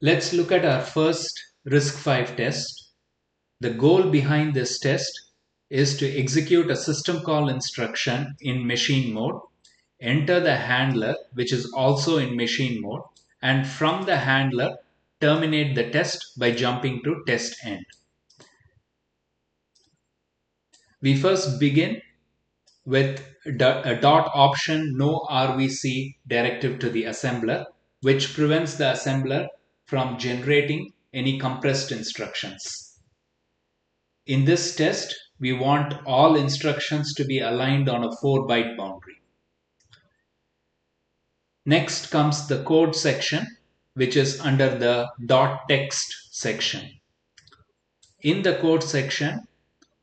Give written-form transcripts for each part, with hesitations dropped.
Let's look at our first Risc-V test. The goal behind this test is to execute a system call instruction in machine mode, enter the handler which is also in machine mode, and from the handler terminate the test by jumping to test end. We first begin with a dot option no RVC directive to the assembler, which prevents the assembler from generating any compressed instructions. In this test, we want all instructions to be aligned on a 4-byte boundary. Next comes the code section, which is under the .text section. In the code section,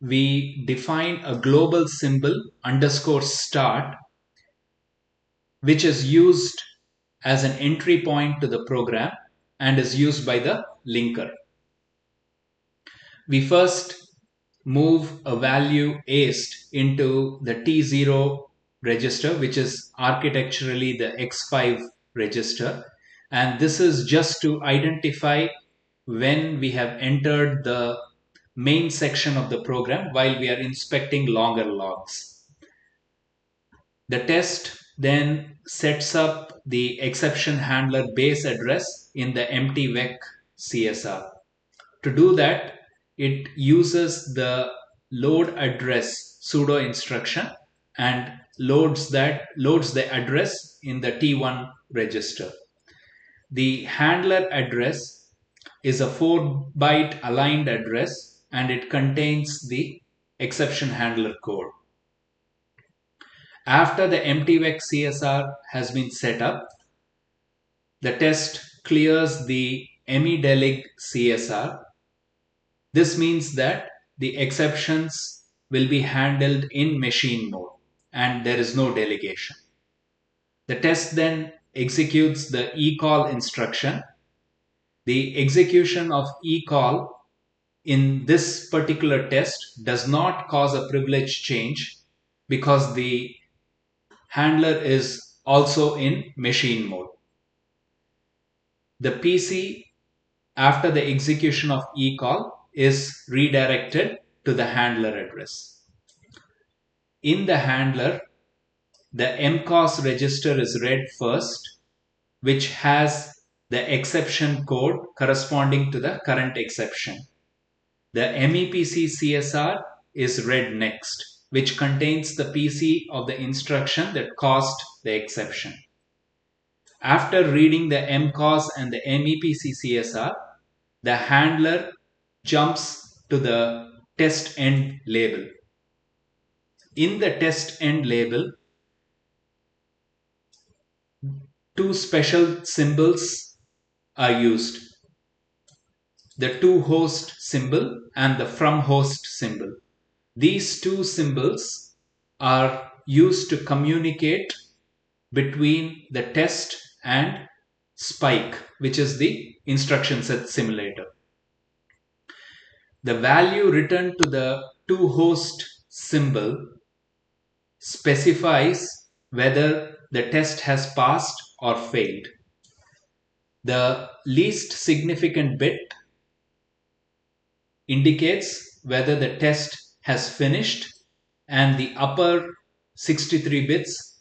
we define a global symbol _start, which is used as an entry point to the program and is used by the linker. We first move a value aced into the T0 register, which is architecturally the X5 register, and this is just to identify when we have entered the main section of the program while we are inspecting longer logs. The test then sets up the exception handler base address in the empty vec CSR. To do that, it uses the load address pseudo instruction and loads the address in the T1 register. The handler address is a 4-byte aligned address and it contains the exception handler code. After the empty vec CSR has been set up, the test clears the emidelig CSR. This means that the exceptions will be handled in machine mode and there is no delegation. The test then executes the ecall instruction. The execution of ecall in this particular test does not cause a privilege change because the handler is also in machine mode. The PC, after the execution of ecall, is redirected to the handler address. In the handler, the mcos register is read first, which has the exception code corresponding to the current exception. The MEPC CSR is read next, which contains the PC of the instruction that caused the exception. After reading the mcos and the MEPC CSR, the handler jumps to the test end label. In the test end label, two special symbols are used: the toHost symbol and the fromHost symbol. These two symbols are used to communicate between the test and Spike, which is the instruction set simulator. The value returned to the toHost symbol specifies whether the test has passed or failed. The least significant bit indicates whether the test has finished, and the upper 63 bits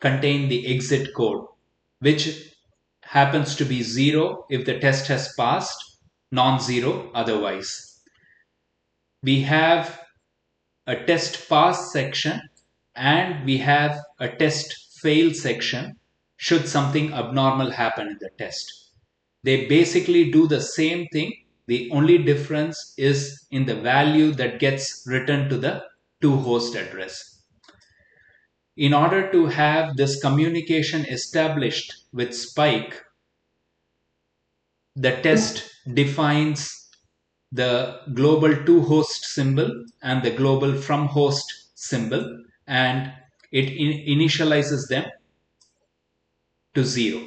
contain the exit code, which happens to be 0 if the test has passed, non-zero otherwise. We have a test pass section and we have a test fail section should something abnormal happen in the test. They basically do the same thing. The only difference is in the value that gets returned to the toHost address. In order to have this communication established with Spike, the test defines the global toHost symbol and the global fromHost symbol, and it initializes them to 0.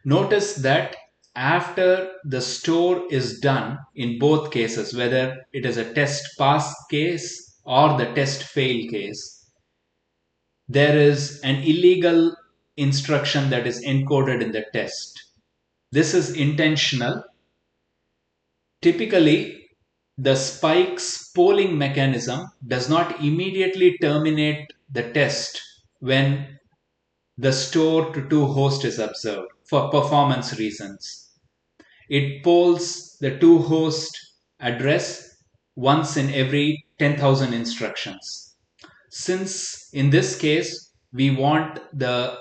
Notice that after the store is done in both cases, whether it is a test pass case or the test fail case, there is an illegal instruction that is encoded in the test. This is intentional. Typically, the spike's polling mechanism does not immediately terminate the test when the store to to host is observed for performance reasons. It polls the to host address once in every 10,000 instructions. Since in this case, we want the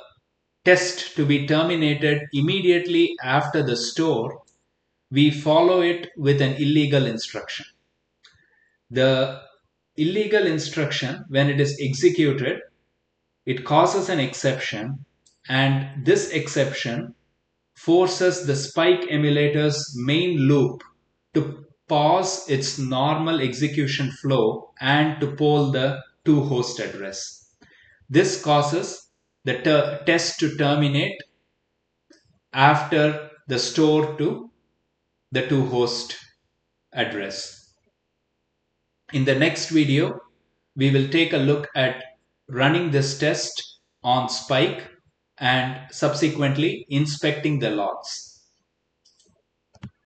test to be terminated immediately after the store, we follow it with an illegal instruction. The illegal instruction, when it is executed, it causes an exception, and this exception forces the spike emulator's main loop to pause its normal execution flow and to poll the to host address. This causes the test to terminate after the store to the to host address. In the next video, we will take a look at running this test on Spike and subsequently inspecting the logs.